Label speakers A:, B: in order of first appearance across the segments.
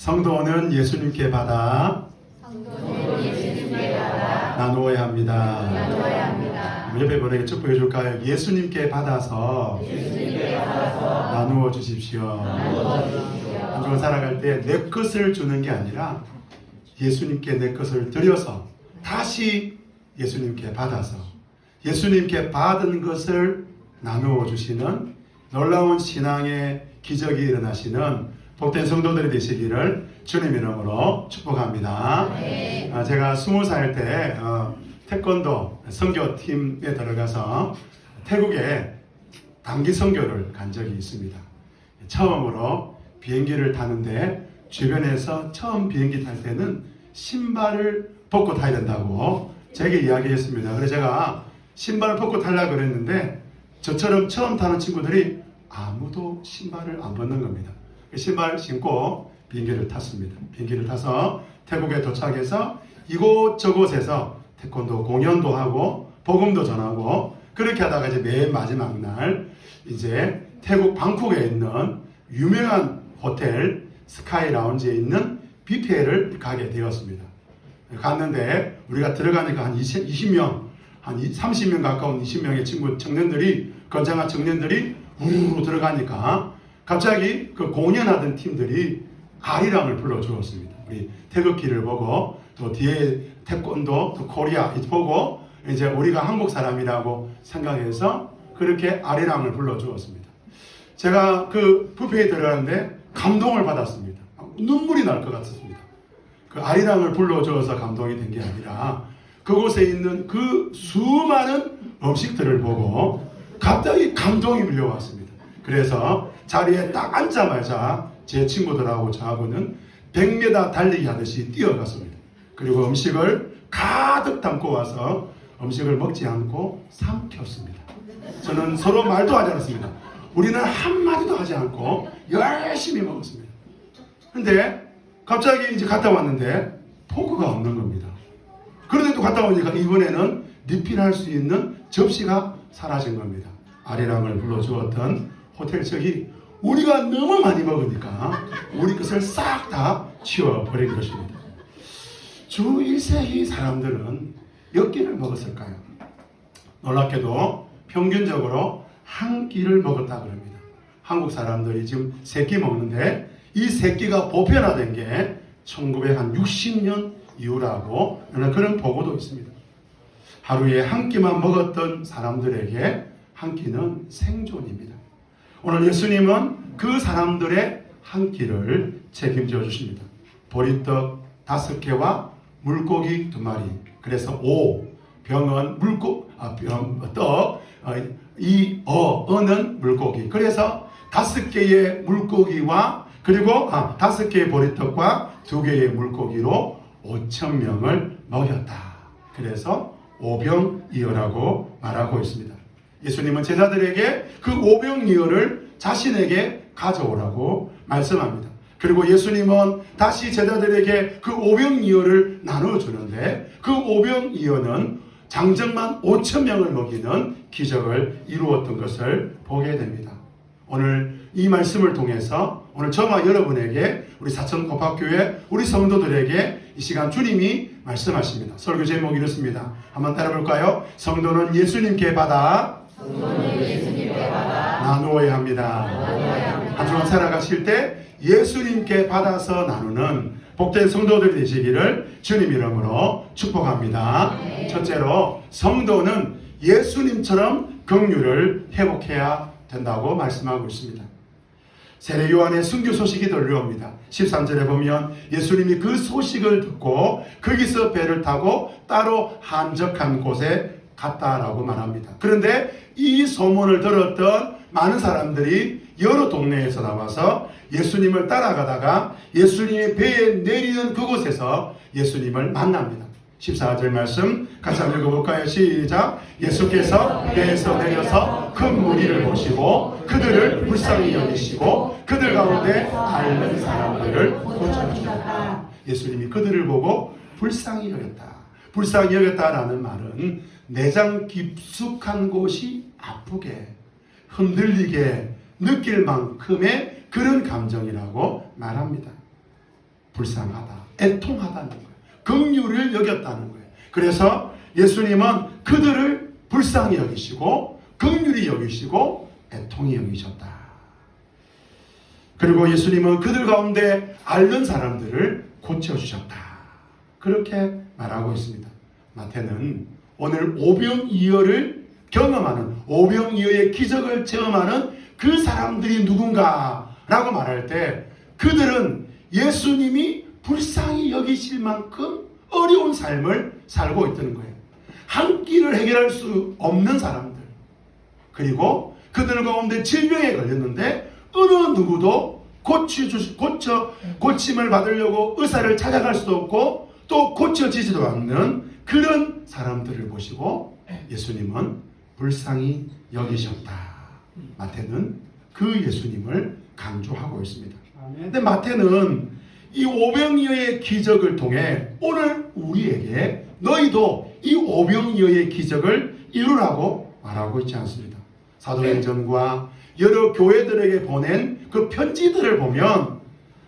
A: 성도는 예수님께 받아 나누어야 합니다. 옆에 분에게 축복해 줄까요? 예수님께 받아서 나누어 주십시오. 한 주간 살아갈 때 내 것을 주는 게 아니라 예수님께 내 것을 드려서 다시 예수님께 받아서 예수님께 받은 것을 나누어 주시는 놀라운 신앙의 기적이 일어나시는 복된 성도들이 되시기를 주님 이름으로 축복합니다. 네. 제가 20살 때 태권도 선교팀에 들어가서 태국에 단기 선교를 간 적이 있습니다. 처음으로 비행기를 타는데 주변에서 처음 비행기 탈 때는 신발을 벗고 타야 된다고 제게 이야기했습니다. 그래서 제가 신발을 벗고 타려고 그랬는데 저처럼 처음 타는 친구들이 아무도 신발을 안 벗는 겁니다. 신발 신고 비행기를 탔습니다. 비행기를 타서 태국에 도착해서 이곳저곳에서 태권도 공연도 하고 복음도 전하고 그렇게 하다가 이제 맨 마지막 날 이제 태국 방콕에 있는 유명한 호텔 스카이 라운지에 있는 뷔페를 가게 되었습니다. 갔는데 우리가 들어가니까 한 20명, 한 30명 가까운 20명의 친구 청년들이 건장한 청년들이 우르르 들어가니까 갑자기 그 공연하던 팀들이 아리랑을 불러주었습니다. 우리 태극기를 보고 또 뒤에 태권도 또 코리아 보고 이제 우리가 한국 사람이라고 생각해서 그렇게 아리랑을 불러주었습니다. 제가 그 뷔페에 들어갔는데 감동을 받았습니다. 눈물이 날 것 같았습니다. 그 아리랑을 불러주어서 감동이 된 게 아니라 그곳에 있는 그 수많은 음식들을 보고 갑자기 감동이 밀려왔습니다. 그래서 자리에 딱 앉자마자 제 친구들하고 저하고는 100m 달리기 하듯이 뛰어갔습니다. 그리고 음식을 가득 담고 와서 음식을 먹지 않고 삼켰습니다. 저는 서로 말도 하지 않았습니다. 우리는 한마디도 하지 않고 열심히 먹었습니다. 근데 갑자기 이제 갔다 왔는데 포크가 없는 겁니다. 그런데 또 갔다 오니까 이번에는 리필할 수 있는 접시가 사라진 겁니다. 아리랑을 불러주었던 호텔 측이 우리가 너무 많이 먹으니까 우리 것을 싹 다 치워버린 것입니다. 주 1세기 사람들은 몇 끼를 먹었을까요? 놀랍게도 평균적으로 한 끼를 먹었다 그럽니다. 한국 사람들이 지금 3끼 먹는데 이 3끼가 보편화된 게 1960년 이후라고 그런 보고도 있습니다. 하루에 한 끼만 먹었던 사람들에게 한 끼는 생존입니다. 오늘 예수님은 그 사람들의 한 끼를 책임져 주십니다. 보리떡 5개와 물고기 2마리. 그래서 병은 떡, 어는 물고기. 그래서 5개의 물고기와 그리고 5개의 보리떡과 2개의 물고기로 5,000명을 먹였다. 그래서 오병이어라고 말하고 있습니다. 예수님은 제자들에게 그 오병이어를 자신에게 가져오라고 말씀합니다. 그리고 예수님은 다시 제자들에게 그 오병이어를 나눠주는데 그 오병이어는 장정만 5,000명을 먹이는 기적을 이루었던 것을 보게 됩니다. 오늘 이 말씀을 통해서 오늘 저와 여러분에게 우리 사천고팍교회 우리 성도들에게 이 시간 주님이 말씀하십니다. 설교 제목이 이렇습니다. 한번 따라볼까요? 성도는 예수님께 받아 나누어야 합니다. 한 주간 살아가실 때 예수님께 받아서 나누는 복된 성도들이 되시기를 주님 이름으로 축복합니다. 네. 첫째로 성도는 예수님처럼 긍휼을 회복해야 된다고 말씀하고 있습니다. 세례 요한의 순교 소식이 들려옵니다. 13절에 보면 예수님이 그 소식을 듣고 거기서 배를 타고 따로 한적한 곳에 갔다라고 말합니다. 그런데 이 소문을 들었던 많은 사람들이 여러 동네에서 나와서 예수님을 따라가다가 예수님이 배에 내리는 그곳에서 예수님을 만납니다. 14절 말씀 같이 한번 읽어볼까요? 시작. 예수께서 배에서 내려서 큰 무리를 보시고 그들을 불쌍히 여기시고 그들 가운데 앓는 사람들을 고쳐주셨다. 예수님이 그들을 보고 불쌍히 여겼다. 불쌍히 여겼다라는 말은 내장 깊숙한 곳이 아프게 흔들리게 느낄 만큼의 그런 감정이라고 말합니다. 불쌍하다, 애통하다는 거예요. 긍휼을 여겼다는 거예요. 그래서 예수님은 그들을 불쌍히 여기시고 긍휼히 여기시고 애통히 여기셨다. 그리고 예수님은 그들 가운데 앓는 사람들을 고쳐주셨다. 그렇게 말하고 있습니다. 마태는 오늘 오병이어를 경험하는, 오병이어의 기적을 체험하는 그 사람들이 누군가 라고 말할 때 그들은 예수님이 불쌍히 여기실 만큼 어려운 삶을 살고 있다는 거예요. 한 끼를 해결할 수 없는 사람들, 그리고 그들 가운데 질병에 걸렸는데 어느 누구도 고침을 받으려고 의사를 찾아갈 수도 없고 또 고쳐지지도 않는 그런 사람들을 보시고 예수님은 불쌍히 여기셨다. 마태는 그 예수님을 강조하고 있습니다. 근데 마태는 이 오병이어의 기적을 통해 오늘 우리에게 너희도 이 오병이어의 기적을 이루라고 말하고 있지 않습니다. 사도행전과 여러 교회들에게 보낸 그 편지들을 보면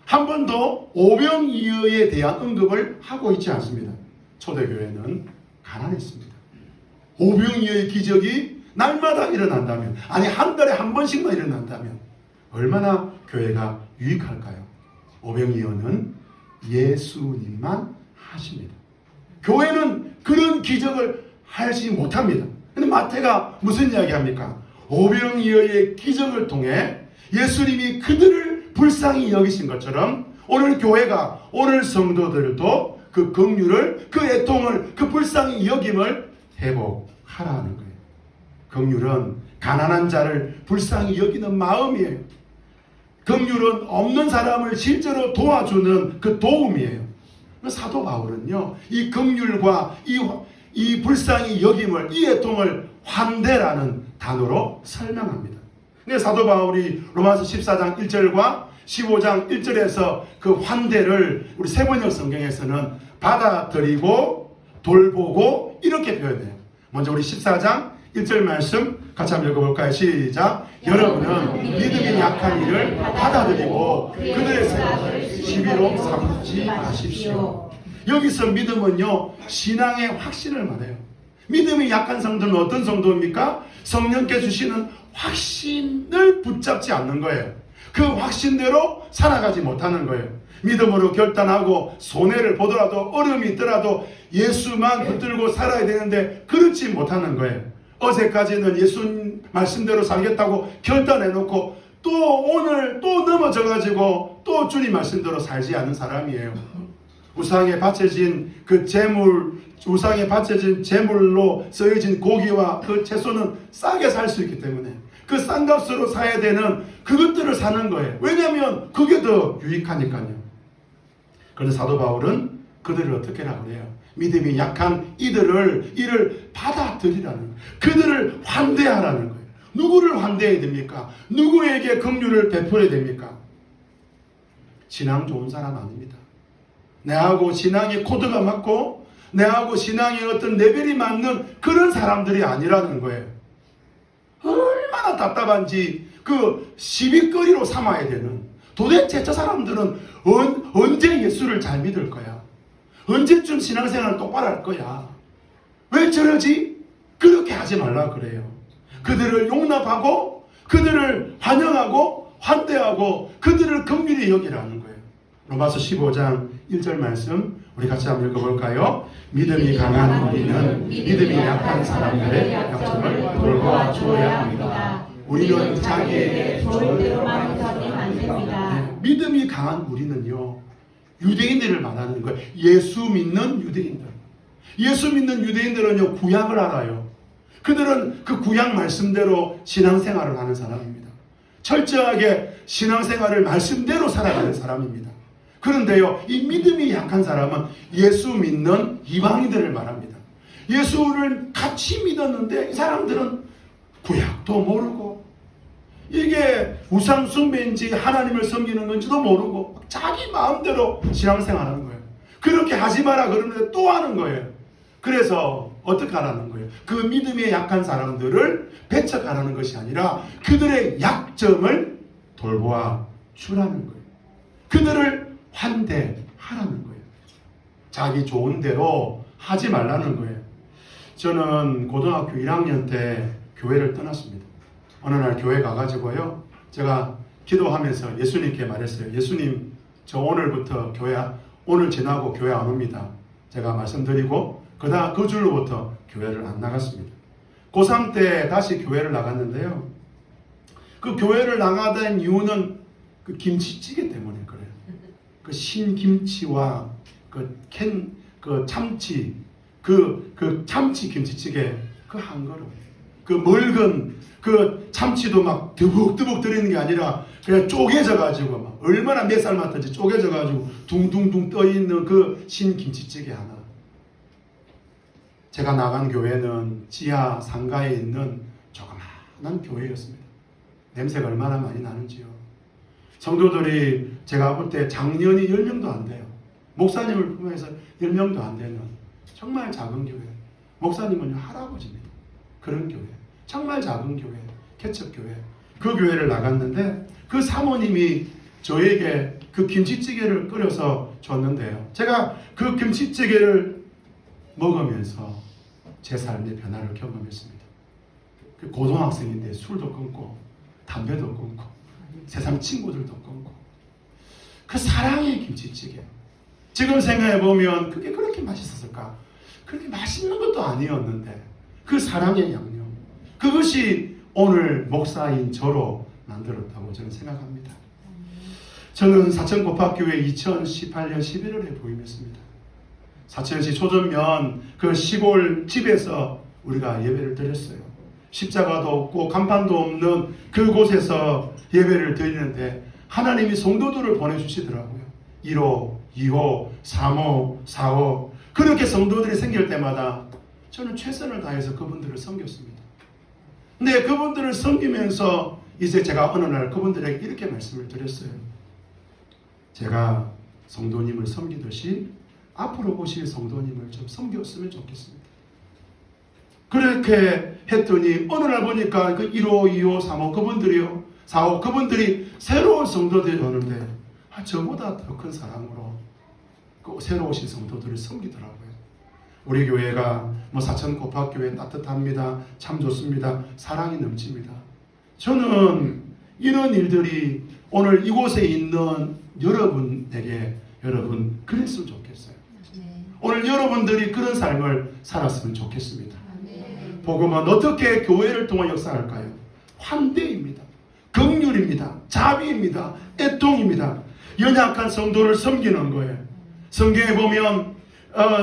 A: 한 번도 오병이어에 대한 언급을 하고 있지 않습니다. 초대교회는 가난했습니다. 오병이어의 기적이 날마다 일어난다면, 아니 한 달에 한 번씩만 일어난다면 얼마나 교회가 유익할까요? 오병이어는 예수님만 하십니다. 교회는 그런 기적을 하지 못합니다. 근데 마태가 무슨 이야기합니까? 오병이어의 기적을 통해 예수님이 그들을 불쌍히 여기신 것처럼 오늘 교회가, 오늘 성도들도 그 긍휼을, 그 애통을, 그 불쌍히 여김을 회복하라는 거예요. 긍휼은 가난한 자를 불쌍히 여기는 마음이에요. 긍휼은 없는 사람을 실제로 도와주는 그 도움이에요. 사도 바울은요, 이 긍휼과 이 불쌍히 여김을, 이 애통을 환대라는 단어로 설명합니다. 근데 사도 바울이 로마서 14장 1절과 15장 1절에서 그 환대를 우리 세번역 성경에서는 받아들이고 돌보고 이렇게 표현해요. 먼저 우리 14장 1절 말씀 같이 한번 읽어볼까요? 시작. 여러분은 믿음이 약한 이를 받아들이고 그들의 생각을 시비로 삼지 마십시오. 여기서 믿음은요, 신앙의 확신을 말해요. 믿음이 약한 성도는 어떤 성도입니까? 성령께 주시는 확신을 붙잡지 않는 거예요. 그 확신대로 살아가지 못하는 거예요. 믿음으로 결단하고 손해를 보더라도 어려움이 있더라도 예수만 붙들고 살아야 되는데 그렇지 못하는 거예요. 어제까지는 예수 말씀대로 살겠다고 결단해놓고 또 오늘 또 넘어져가지고 또 주님 말씀대로 살지 않는 사람이에요. 우상에 바쳐진 그 재물, 우상에 바쳐진 재물로 쓰여진 고기와 그 채소는 싸게 살 수 있기 때문에 그 싼 값으로 사야 되는 그것들을 사는 거예요. 왜냐하면 그게 더 유익하니까요. 그런데 사도 바울은 그들을 어떻게 하라고 해요? 믿음이 약한 이를 받아들이라는 거예요. 그들을 환대하라는 거예요. 누구를 환대해야 됩니까? 누구에게 긍휼을 베풀어야 됩니까? 신앙 좋은 사람 아닙니다. 내하고 신앙의 코드가 맞고 내하고 신앙의 어떤 레벨이 맞는 그런 사람들이 아니라는 거예요. 얼마나 답답한지 그 시비거리로 삼아야 되는, 도대체 저 사람들은 언제 예수를 잘 믿을 거야? 언제쯤 신앙생활을 똑바로 할 거야? 왜 저러지? 그렇게 하지 말라 그래요. 그들을 용납하고 그들을 환영하고 환대하고 그들을 긍휼히 여기라는 거예요. 로마서 15장 1절 말씀 우리 같이 한번 읽어볼까요? 믿음이 강한 우리는 믿음이 약한 사람들의 약점을 돌봐줘야 합니다. 우리는 자기에게 좋은 대로만 하면 안 됩니다. 믿음이 강한 우리는요, 유대인들을 말하는 거예요. 예수 믿는 유대인들. 예수 믿는 유대인들은요, 구약을 알아요. 그들은 그 구약 말씀대로 신앙생활을 하는 사람입니다. 철저하게 신앙생활을 말씀대로 살아가는 사람입니다. 그런데요, 이 믿음이 약한 사람은 예수 믿는 이방인들을 말합니다. 예수를 같이 믿었는데 이 사람들은 구약도 모르고 이게 우상 숭배인지 하나님을 섬기는 건지도 모르고 자기 마음대로 신앙생활하는 거예요. 그렇게 하지 마라 그러는데 또 하는 거예요. 그래서 어떻게 하라는 거예요? 그 믿음이 약한 사람들을 배척하라는 것이 아니라 그들의 약점을 돌보아 주라는 거예요. 그들을 환대하라는 하라는 거예요. 자기 좋은 대로 하지 말라는 거예요. 저는 고등학교 1학년 때 교회를 떠났습니다. 어느 날 교회 가가지고요, 제가 기도하면서 예수님께 말했어요. 예수님, 저 오늘부터 오늘 지나고 교회 안 옵니다. 제가 말씀드리고 그 줄로부터 교회를 안 나갔습니다. 고3 때 다시 교회를 나갔는데요, 그 교회를 나가던 이유는 그 김치찌개 때문에 그래요. 그 신김치와 그 참치, 그 참치 김치찌개 그 한 그릇, 그 멀건 그 참치도 막 드북드북 들이는 게 아니라 그냥 쪼개져 가지고 막 얼마나 몇 살 맞든지 쪼개져 가지고 둥둥둥 떠 있는 그 신김치찌개 하나. 제가 나간 교회는 지하 상가에 있는 조그마한 교회였습니다. 냄새가 얼마나 많이 나는지요. 성도들이 제가 볼 때 작년이 10명도 안 돼요. 목사님을 포함해서 10명도 안 되는 정말 작은 교회. 목사님은요, 할아버지입니다. 그런 교회. 정말 작은 교회. 개척교회. 그 교회를 나갔는데 그 사모님이 저에게 그 김치찌개를 끓여서 줬는데요. 제가 그 김치찌개를 먹으면서 제 삶의 변화를 경험했습니다. 그 고등학생인데 술도 끊고 담배도 끊고 세상 친구들도 끊고 그 사랑의 김치찌개. 지금 생각해보면 그게 그렇게 맛있었을까? 그렇게 맛있는 것도 아니었는데 그 사랑의 양념, 그것이 오늘 목사인 저로 만들었다고 저는 생각합니다. 저는 사천고팍교회 2018년 11월에 부임했습니다. 사천시 초전면 그 시골 집에서 우리가 예배를 드렸어요. 십자가도 없고 간판도 없는 그곳에서 예배를 드리는데 하나님이 성도들을 보내주시더라고요. 1호, 2호, 3호, 4호 그렇게 성도들이 생길 때마다 저는 최선을 다해서 그분들을 섬겼습니다. 근데 그분들을 섬기면서 이제 제가 어느 날 그분들에게 이렇게 말씀을 드렸어요. 제가 성도님을 섬기듯이 앞으로 오실 성도님을 좀 섬겼으면 좋겠습니다. 그렇게 했더니 어느 날 보니까 그 1호, 2호, 3호 그분들이요, 4호 그분들이 새로운 성도들이 오는데 저보다 더 큰 사랑으로 그 새로 오신 성도들을 섬기더라고요. 우리 교회가 사천고팍교회 따뜻합니다. 참 좋습니다. 사랑이 넘칩니다. 저는 이런 일들이 오늘 이곳에 있는 여러분에게 여러분 그랬으면 좋겠어요. 오늘 여러분들이 그런 삶을 살았으면 좋겠습니다. 복음은 어떻게 교회를 통해 역사할까요? 환대입니다. 긍휼입니다. 자비입니다. 애통입니다. 연약한 성도를 섬기는 거예요. 성경에 보면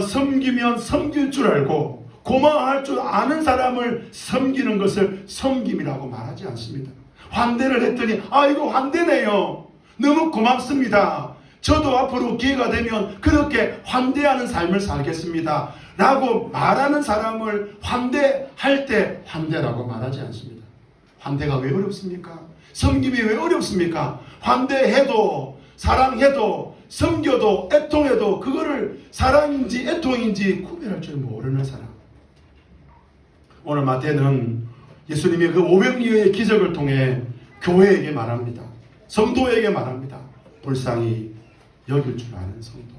A: 섬기면 섬길 줄 알고 고마워할 줄 아는 사람을 섬기는 것을 섬김이라고 말하지 않습니다. 환대를 했더니 이거 환대네요. 너무 고맙습니다. 저도 앞으로 기회가 되면 그렇게 환대하는 삶을 살겠습니다. 라고 말하는 사람을 환대할 때 환대라고 말하지 않습니다. 환대가 왜 어렵습니까? 섬김이 왜 어렵습니까? 환대해도 사랑해도 섬겨도 애통해도 그거를 사랑인지 애통인지 구별할 줄 모르는 사람. 오늘 마태는 예수님의 그 500리의 기적을 통해 교회에게 말합니다. 성도에게 말합니다. 불쌍히 여길 줄 아는 성도,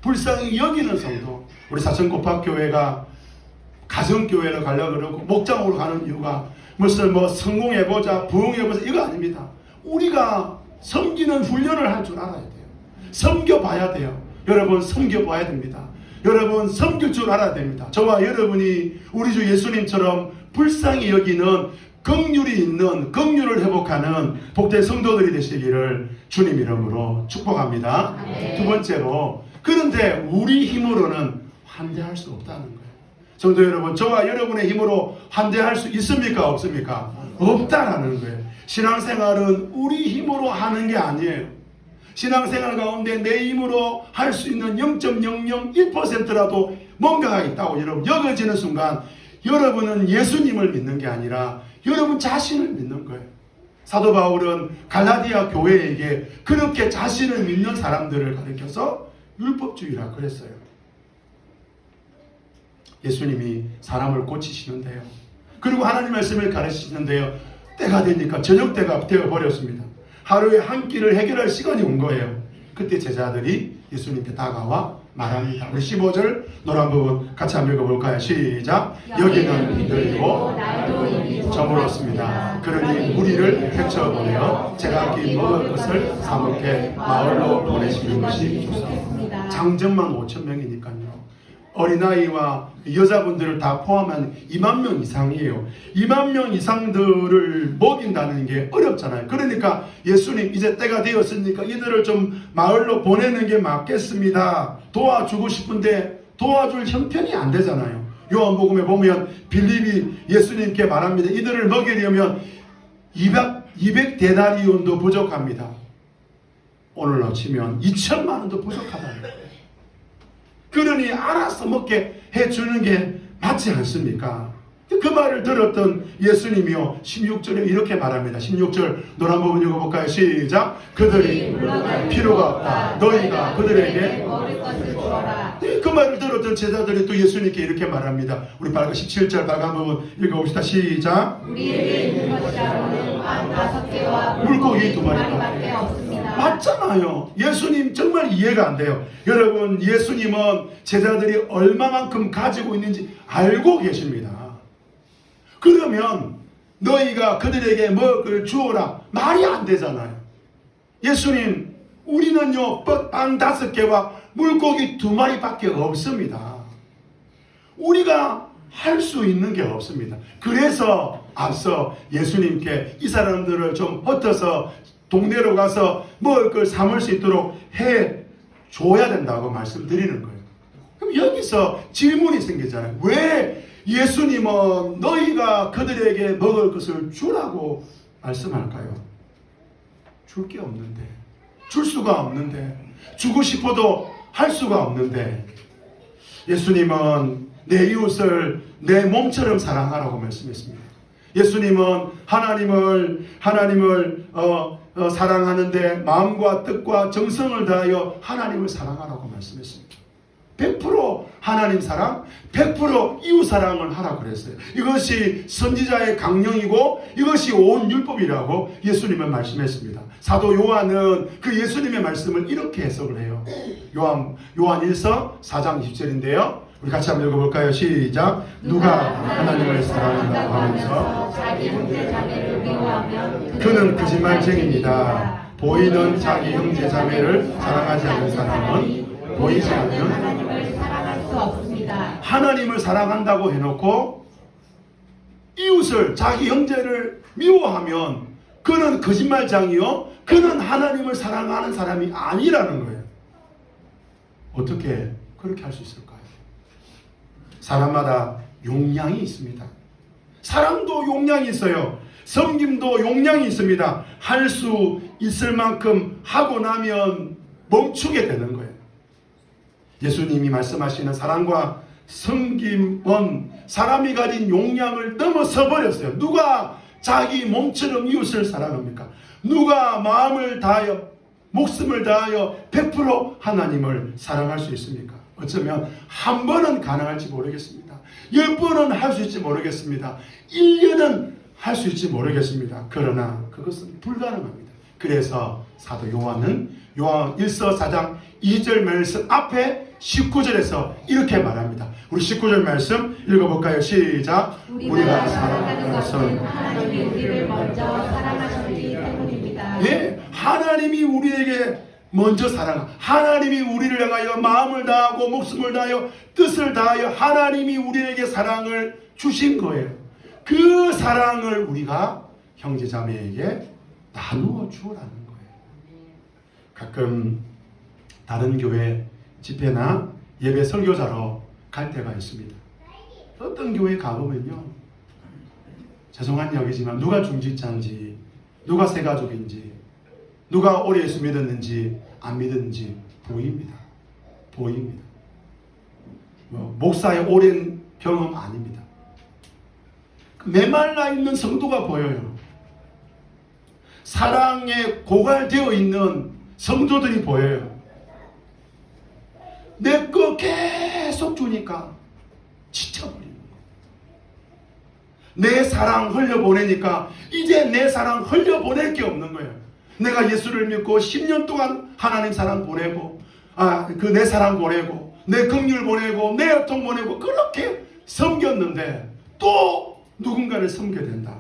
A: 불쌍히 여기는 성도. 우리 사천고팍교회가 가정교회를 가려고 그러고 목장으로 가는 이유가 무슨 성공해보자 부흥해보자 이거 아닙니다. 우리가 섬기는 훈련을 할 줄 알아야 돼요. 섬겨봐야 돼요. 여러분 섬겨봐야 됩니다. 여러분 섬길 줄 알아야 됩니다. 저와 여러분이 우리 주 예수님처럼 불쌍히 여기는 긍휼이 있는 긍휼을 회복하는 복된 성도들이 되시기를 주님 이름으로 축복합니다. 네. 두 번째로, 그런데 우리 힘으로는 환대할 수 없다는 거예요. 성도 여러분, 저와 여러분의 힘으로 환대할 수 있습니까? 없습니까? 없다라는 거예요. 신앙생활은 우리 힘으로 하는 게 아니에요. 신앙생활 가운데 내 힘으로 할 수 있는 0.001%라도 뭔가가 있다고 여러분 여겨지는 순간 여러분은 예수님을 믿는 게 아니라 여러분 자신을 믿는 거예요. 사도 바울은 갈라디아 교회에게 그렇게 자신을 믿는 사람들을 가르쳐서 율법주의라 그랬어요. 예수님이 사람을 고치시는데요. 그리고 하나님 말씀을 가르치시는데요. 때가 되니까 저녁 때가 되어버렸습니다. 하루에 한 끼를 해결할 시간이 온 거예요. 그때 제자들이 예수님께 다가와 말합니다. 우리 15절 노란 부분 같이 한번 읽어볼까요? 시작. 여기는 비들이고 날도 이미 저물었습니다. 그러니 무리를 헤쳐보내어 제각기 먹을 것을 사먹게 마을로 보내시는 것이 좋습니다. 장정만 5,000명이니까요. 어린아이와 여자분들을 다 포함한 2만 명 이상이에요. 2만 명 이상들을 먹인다는 게 어렵잖아요. 그러니까 예수님 이제 때가 되었으니까 이들을 좀 마을로 보내는 게 맞겠습니다. 도와주고 싶은데 도와줄 형편이 안 되잖아요. 요한복음에 보면 빌립이 예수님께 말합니다. 이들을 먹이려면 200데나리온도 부족합니다. 오늘로 치면 2천만 원도 부족하다는 거예요. 그러니 알아서 먹게 해주는 게 맞지 않습니까? 그 말을 들었던 예수님이요 16절에 이렇게 말합니다. 16절 노란 부분 읽어볼까요? 시작. 그들이 필요가 없다. 너희가 그들에게 먹을 것을 주어라. 그 말을 들었던 제자들이 또 예수님께 이렇게 말합니다. 우리 17절 빨간 부분 읽어봅시다. 시작. 우리에게 있는 것이라고는 빵 5개와 물고기 2마리밖에 없습니다. 맞잖아요. 예수님 정말 이해가 안 돼요. 여러분, 예수님은 제자들이 얼마만큼 가지고 있는지 알고 계십니다. 그러면 너희가 그들에게 먹을 주어라 말이 안 되잖아요. 예수님, 우리는요 빵 5개와 물고기 2마리밖에 없습니다. 우리가 할 수 있는 게 없습니다. 그래서 앞서 예수님께 이 사람들을 좀 흩어서 동네로 가서 먹을 걸 삼을 수 있도록 해줘야 된다고 말씀드리는 거예요. 그럼 여기서 질문이 생기잖아요. 왜 예수님은 너희가 그들에게 먹을 것을 주라고 말씀할까요? 줄 게 없는데, 줄 수가 없는데, 주고 싶어도 할 수가 없는데, 예수님은 내 이웃을 내 몸처럼 사랑하라고 말씀했습니다. 예수님은 하나님을 사랑하는데 마음과 뜻과 정성을 다하여 하나님을 사랑하라고 말씀했습니다. 100% 하나님 사랑, 100% 이웃 사랑을 하라고 그랬어요. 이것이 선지자의 강령이고 이것이 온 율법이라고 예수님은 말씀했습니다. 사도 요한은 그 예수님의 말씀을 이렇게 해석을 해요. 요한 1서 4장 20절인데요. 우리 같이 한번 읽어볼까요? 시작. 누가 하나님을 사랑한다고 하면서 자기 형제 자매를 미워하면 그는 거짓말쟁이입니다. 보이는 자기 형제 자매를 사랑하지 않는 사람은 보이지 않는 하나님을 사랑할 수 없습니다. 하나님을 사랑한다고 해놓고 이웃을 자기 형제를 미워하면 그는 거짓말장이요 그는 하나님을 사랑하는 사람이 아니라는 거예요. 어떻게 그렇게 할 수 있을까요? 사람마다 용량이 있습니다. 사랑도 용량이 있어요. 섬김도 용량이 있습니다. 할 수 있을 만큼 하고 나면 멈추게 되는 거예요. 예수님이 말씀하시는 사랑과 섬김은 사람이 가진 용량을 넘어서 버렸어요. 누가 자기 몸처럼 이웃을 사랑합니까? 누가 마음을 다하여 목숨을 다하여 100% 하나님을 사랑할 수 있습니까? 어쩌면 한 번은 가능할지 모르겠습니다. 10번은 할 수 있을지 모르겠습니다. 1년은 할 수 있을지 모르겠습니다. 그러나 그것은 불가능합니다. 그래서 사도 요한은 요한 1서 4장 2절 말씀 앞에 19절에서 이렇게 말합니다. 우리 19절 말씀 읽어볼까요? 시작. 우리가 사랑하는 것은 하나님이 우리를 먼저 사랑하셨기 때문입니다. 예, 하나님이 우리에게 먼저 하나님이 우리를 향하여 마음을 다하고 목숨을 다하여 뜻을 다하여 하나님이 우리에게 사랑을 주신 거예요. 그 사랑을 우리가 형제자매에게 나누어 주라는 거예요. 가끔 다른 교회 집회나 예배 설교자로 갈 때가 있습니다. 어떤 교회에 가보면요, 죄송한 이야기지만 누가 중직자인지 누가 새가족인지 누가 오래 예수 믿었는지 안 믿었는지 보입니다. 목사의 오랜 경험 아닙니다. 메말라 있는 성도가 보여요. 사랑에 고갈되어 있는 성도들이 보여요. 내 거 계속 주니까 지쳐버리는 거예요. 내 사랑 흘려보내니까 이제 내 사랑 흘려보낼 게 없는 거예요. 내가 예수를 믿고 10년 동안 하나님 사랑 보내고 그 내 사랑 보내고 내 긍휼 보내고 내 애통 보내고 그렇게 섬겼는데 또 누군가를 섬겨야 된다.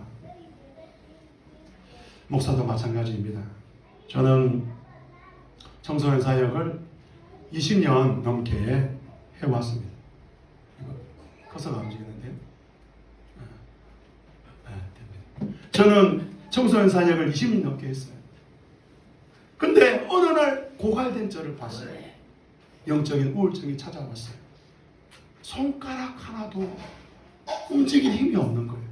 A: 목사도 마찬가지입니다. 저는 청소년 사역을 20년 넘게 해왔습니다. 이거 커서가 움직이는데요. 저는 청소년 사역을 20년 넘게 했어요. 근데 어느 날 고갈된 저를 봤어요. 영적인 우울증이 찾아왔어요. 손가락 하나도 움직일 힘이 없는 거예요.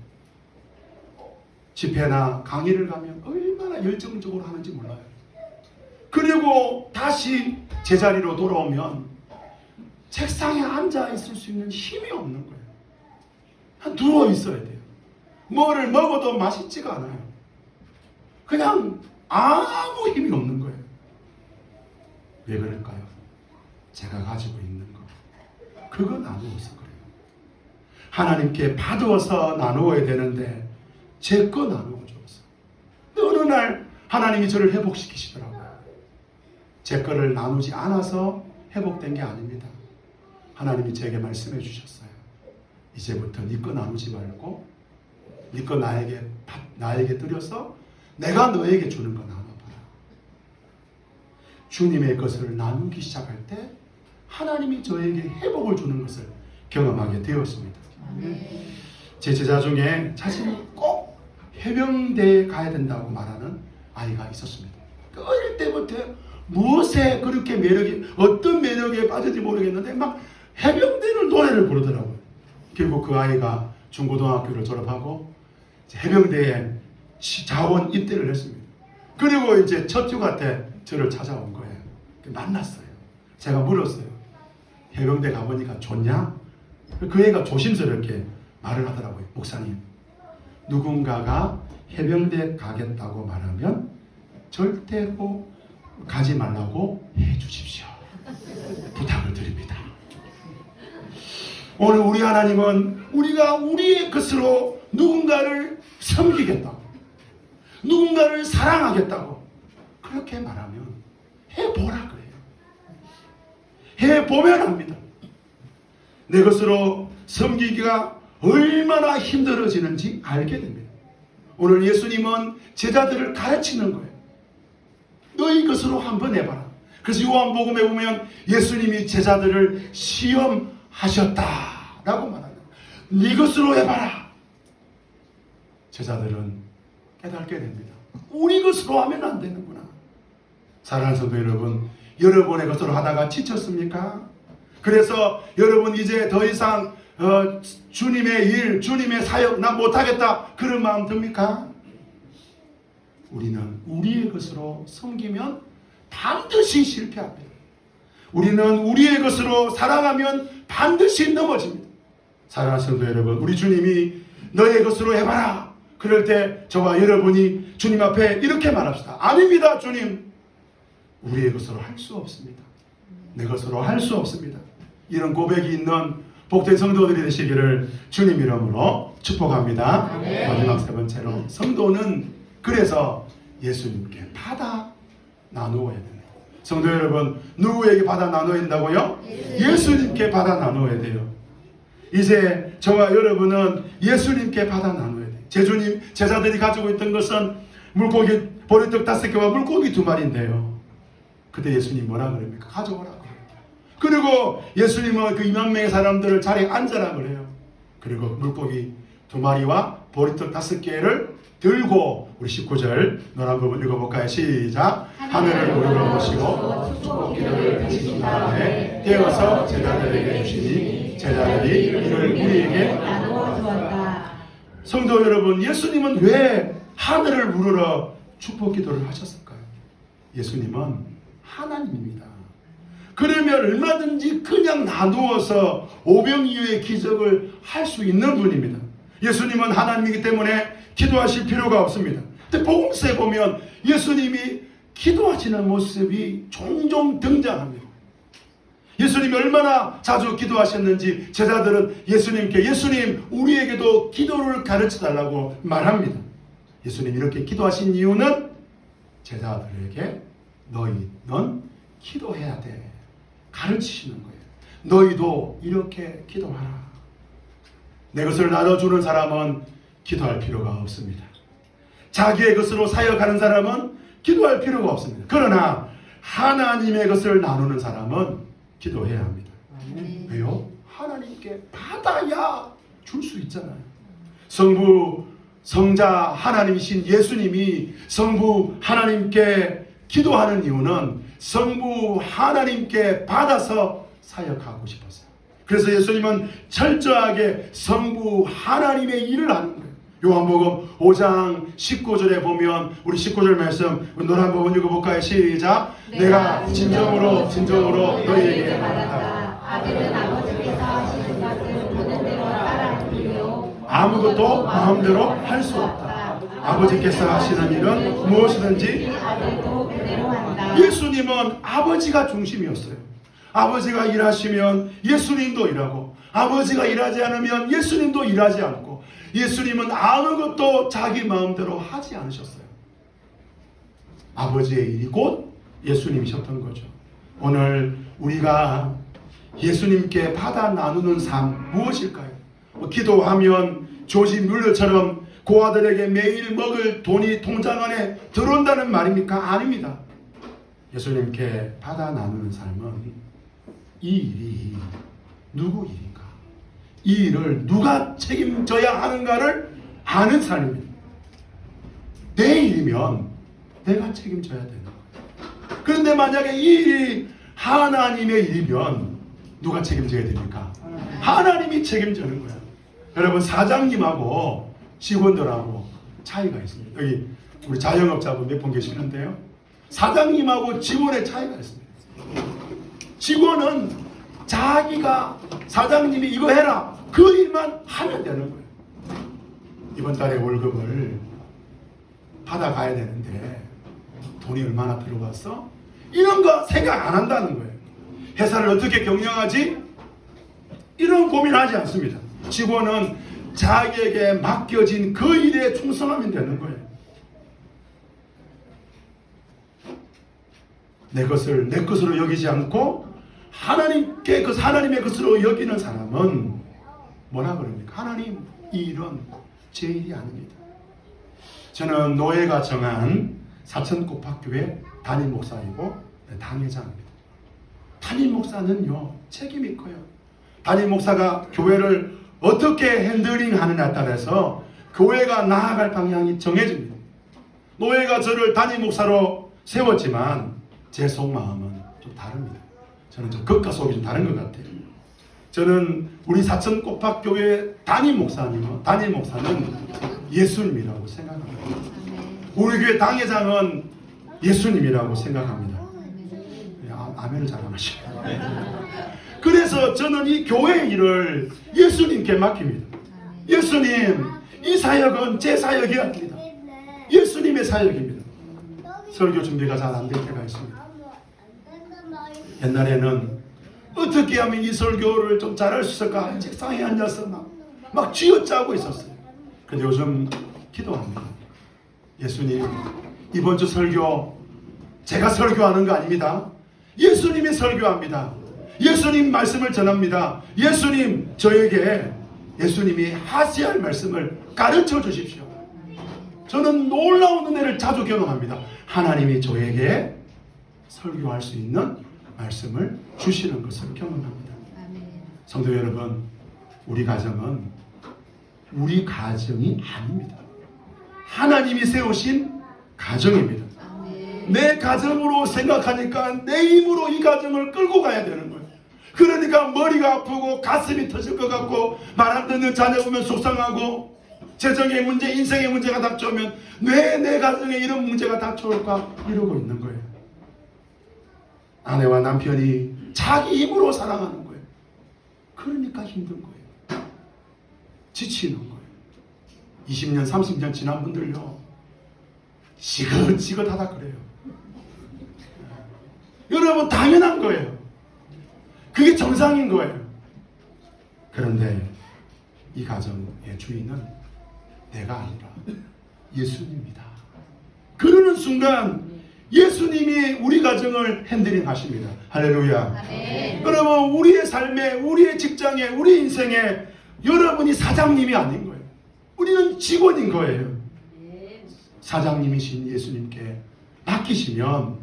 A: 집회나 강의를 가면 얼마나 열정적으로 하는지 몰라요. 그리고 다시 제자리로 돌아오면 책상에 앉아 있을 수 있는 힘이 없는 거예요. 누워 있어야 돼요. 뭐를 먹어도 맛있지가 않아요. 그냥 아무 힘이 없는 거예요. 왜 그럴까요? 제가 가지고 있는 거 그거 나누어서 그래요. 하나님께 받아서 나누어야 되는데 제 거 나누어 줬어. 어느 날 하나님이 저를 회복시키시더라고요. 제 거를 나누지 않아서 회복된 게 아닙니다. 하나님이 제게 말씀해 주셨어요. 이제부터 네 거 나누지 말고 네 거 나에게 드려서 내가 너에게 주는 거 나눠봐라. 주님의 것을 나누기 시작할 때 하나님이 저에게 회복을 주는 것을 경험하게 되었습니다. 제 제자 중에 자신이 꼭 해병대에 가야 된다고 말하는 아이가 있었습니다. 어릴 때부터 무엇에 그렇게 어떤 매력에 빠졌는지 모르겠는데 막 해병대를 노래를 부르더라고요. 결국 그 아이가 중고등학교를 졸업하고 해병대에 자원 입대를 했습니다. 그리고 이제 첫 휴가 때 저를 찾아온 거예요. 만났어요. 제가 물었어요. 해병대 가보니까 좋냐? 그 애가 조심스럽게 말을 하더라고요. 목사님, 누군가가 해병대 가겠다고 말하면 절대로 가지 말라고 해주십시오. 부탁을 드립니다. 오늘 우리 하나님은 우리가 우리의 것으로 누군가를 섬기겠다고, 누군가를 사랑하겠다고 그렇게 말하면 해보라 그래요. 해보면 합니다. 내 것으로 섬기기가 얼마나 힘들어지는지 알게 됩니다. 오늘 예수님은 제자들을 가르치는 거예요. 너희 것으로 한번 해봐라. 그래서 요한복음에 보면 예수님이 제자들을 시험하셨다라고 말합니다. 네 것으로 해봐라. 제자들은 깨닫게 됩니다. 우리 것으로 하면 안 되는구나. 사랑하는 성도 여러분, 여러분의 것으로 하다가 지쳤습니까? 그래서 여러분 이제 더 이상 주님의 일, 주님의 사역 나 못하겠다 그런 마음 듭니까? 우리는 우리의 것으로 섬기면 반드시 실패합니다. 우리는 우리의 것으로 살아가면 반드시 넘어집니다. 사랑하는 성도 여러분, 우리 주님이 너의 것으로 해봐라. 그럴 때 저와 여러분이 주님 앞에 이렇게 말합시다. 아닙니다, 주님. 우리의 것으로 할 수 없습니다. 내 것으로 할 수 없습니다. 이런 고백이 있는 복된 성도들이 되시기를 주님 이름으로 축복합니다. 네. 마지막 세 번째로 성도는 그래서 예수님께 받아 나누어야 됩니다. 성도 여러분, 누구에게 받아 나누어야 된다고요? 예수님께 받아 나누어야 돼요. 이제 저와 여러분은 예수님께 받아 나누어야 돼요. 제자들이 가지고 있던 것은 물고기 보리떡 5개와 물고기 2마리인데요. 그때 예수님 뭐라 그럽니까? 가져오라 그래요. 그리고 예수님은 그 2만 명의 사람들을 자리에 앉아라 그래요. 그리고 물고기 2마리와 보리떡 5개를 들고 우리 19절 노란 부분 읽어볼까요? 시작. 하늘을 우러러보시고 축복 기도를 다시 나라에 떼어서 제자들에게 주시니 제자들이 이를 우리에게 나누어 주었다. 성도 여러분, 예수님은 왜 하늘을 우러러 축복 기도를 하셨을까요? 예수님은 하나님입니다. 그러면 얼마든지 그냥 나누어서 오병이어의 기적을 할 수 있는 분입니다. 예수님은 하나님이기 때문에 기도하실 필요가 없습니다. 근데 복음서에 보면 예수님이 기도하시는 모습이 종종 등장합니다. 예수님이 얼마나 자주 기도하셨는지 제자들은 예수님께 예수님 우리에게도 기도를 가르쳐달라고 말합니다. 예수님이 이렇게 기도하신 이유는 제자들에게 넌 기도해야 돼 가르치시는 거예요. 너희도 이렇게 기도하라. 내 것을 나눠주는 사람은 기도할 필요가 없습니다. 자기의 것으로 사역하는 사람은 기도할 필요가 없습니다. 그러나 하나님의 것을 나누는 사람은 기도해야 합니다. 왜요? 하나님께 받아야 줄 수 있잖아요. 성부, 성자 하나님이신 예수님이 성부 하나님께 기도하는 이유는 성부 하나님께 받아서 사역하고 싶었어요. 그래서 예수님은 철저하게 성부 하나님의 일을 하는 거예요. 요한복음 5장 19절에 보면 우리 19절 말씀 노래 한번 읽어볼까요? 시작. 내가 진정으로 너희에게 말한다. 아들은 아버지께서 하시는 것을 보는 대로 따라하리요. 아무것도 마음대로 할 수 없다. 아버지께서 하시는 일은 무엇이든지 아들도 그대로 한다. 예수님은 아버지가 중심이었어요. 아버지가 일하시면 예수님도 일하고, 아버지가 일하지 않으면 예수님도 일하지 않고, 예수님은 아무것도 자기 마음대로 하지 않으셨어요. 아버지의 일이 곧 예수님이셨던 거죠. 오늘 우리가 예수님께 받아 나누는 삶 무엇일까요? 기도하면 조지 뮬러처럼 고아들에게 매일 먹을 돈이 통장 안에 들어온다는 말입니까? 아닙니다. 예수님께 받아 나누는 삶은 이 일이 누구 일인가? 이 일을 누가 책임져야 하는가를 아는 삶입니다. 내 일이면 내가 책임져야 되는 거예요. 그런데 만약에 이 일이 하나님의 일이면 누가 책임져야 됩니까? 하나님이 책임지는 거예요. 여러분, 사장님하고 직원들하고 차이가 있습니다. 여기 우리 자영업자분 몇 분 계시는데요. 사장님하고 직원의 차이가 있습니다. 직원은 자기가 사장님이 이거 해라 그 일만 하면 되는 거예요. 이번 달에 월급을 받아가야 되는데 돈이 얼마나 들어왔어? 이런 거 생각 안 한다는 거예요. 회사를 어떻게 경영하지? 이런 고민하지 않습니다. 직원은 자기에게 맡겨진 그 일에 충성하면 되는 거예요. 내 것을 내 것으로 여기지 않고 하나님의 것으로 여기는 사람은 뭐라 그럽니까? 하나님, 이 일은 제 일이 아닙니다. 저는 노예가 정한 사천국학교회 담임 목사이고 당회장입니다. 담임 목사는요, 책임이 커요. 담임 목사가 교회를 어떻게 핸들링 하느냐에 따라서 교회가 나아갈 방향이 정해집니다. 노예가 저를 담임 목사로 세웠지만 제 속마음은 좀 다릅니다. 저는 좀 겉과 속이 좀 다른 것 같아요. 저는 우리 사천국학교회 담임 목사는 예수님이라고 생각합니다. 우리 교회 당회장은 예수님이라고 생각합니다. 아멘을 잘 안 하시고. 그래서 저는 이 교회의 일을 예수님께 맡깁니다. 예수님, 이 사역은 제 사역이 아닙니다. 예수님의 사역입니다. 설교 준비가 잘 안 될 때가 있습니다. 옛날에는 어떻게 하면 이 설교를 좀 잘할 수 있을까 책상에 앉아서 막 쥐어짜고 있었어요. 근데 요즘 기도합니다. 예수님, 이번 주 설교 제가 설교하는 거 아닙니다. 예수님이 설교합니다. 예수님 말씀을 전합니다. 예수님, 저에게 예수님이 하셔야 할 말씀을 가르쳐 주십시오. 저는 놀라운 은혜를 자주 경험합니다. 하나님이 저에게 설교할 수 있는 말씀을 주시는 것을 경험합니다. 성도 여러분, 우리 가정은 우리 가정이 아닙니다. 하나님이 세우신 가정입니다. 내 가정으로 생각하니까 내 힘으로 이 가정을 끌고 가야 되는 거예요. 그러니까 머리가 아프고 가슴이 터질 것 같고 말 안 듣는 자녀 보면 속상하고 재정의 문제, 인생의 문제가 닥쳐오면 왜 내 가정에 이런 문제가 닥쳐올까 이러고 있는 거예요. 아내와 남편이 자기 힘으로 살아가는 거예요. 그러니까 힘든 거예요. 지치는 거예요. 20년, 30년 지난 분들요, 지긋지긋하다 그래요. 여러분, 당연한 거예요. 그게 정상인 거예요. 그런데 이 가정의 주인은 내가 아니라 예수님이다. 그러는 순간 예수님이 우리 가정을 핸들링 하십니다. 할렐루야.
B: 아멘.
A: 여러분, 우리의 삶에, 우리의 직장에, 우리 인생에 여러분이 사장님이 아닌 거예요. 우리는 직원인 거예요. 사장님이신 예수님께 맡기시면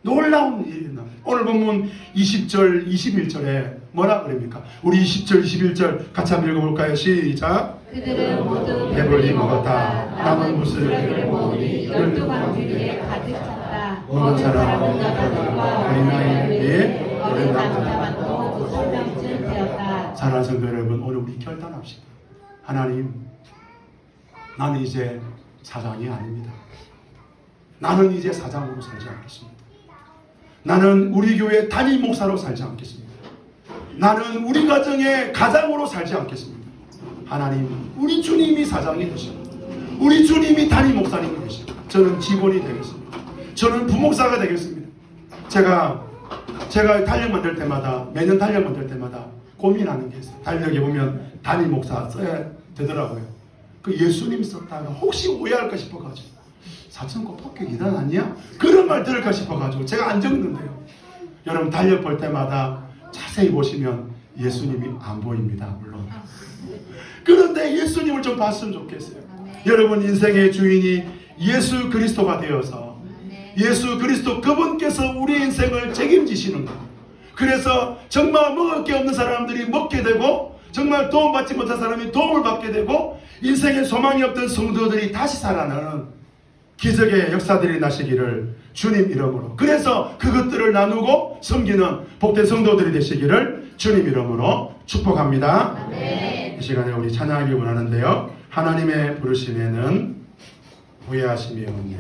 A: 놀라운 일이 납니다. 오늘 본문 20절, 21절에 뭐라 그럽니까? 우리 20절, 21절 같이 한번 읽어볼까요? 시작.
B: 그들은 모두
A: 배불리 먹었다. 남은 무술을
B: 모으니 12광주리에 가득 찼다.
A: 먹은 사람은 어린아이를 위해 어린
B: 남자만도 9,000명쯤 되었다.
A: 사랑하는 성도 여러분, 오늘 우리 결단합시다. 하나님, 나는 이제 사장이 아닙니다. 나는 이제 사장으로 살지 않겠습니다. 나는 우리 교회 담임 목사로 살지 않겠습니다. 나는 우리 가정의 가장으로 살지 않겠습니다. 하나님, 우리 주님이 사장이 되십니다. 우리 주님이 담임 목사님이 되십니다. 저는 직원이 되겠습니다. 저는 부목사가 되겠습니다. 제가 달력 만들 때마다, 매년 달력 만들 때마다 고민하는 게 있어요. 달력에 보면 담임 목사 써야 되더라고요. 그 예수님 썼다가 혹시 오해할까 싶어가지고, 사천고 폭격 이단 아니야? 그런 말 들을까 싶어가지고 제가 안 적는데요. 여러분, 달력 볼 때마다 자세히 보시면 예수님이 안 보입니다. 물론. 그런데 예수님을 좀 봤으면 좋겠어요. 여러분, 인생의 주인이 예수 그리스도가 되어서 예수 그리스도 그분께서 우리 인생을 책임지시는 거예요. 그래서 정말 먹을 게 없는 사람들이 먹게 되고, 정말 도움받지 못한 사람이 도움을 받게 되고, 인생에 소망이 없던 성도들이 다시 살아나는 기적의 역사들이 나시기를 주님 이름으로, 그래서 그것들을 나누고 섬기는 복된 성도들이 되시기를 주님 이름으로 축복합니다.
B: 아멘.
A: 이 시간에 우리 찬양하기 원하는데요, 하나님의 부르심에는 후회하심이 없네.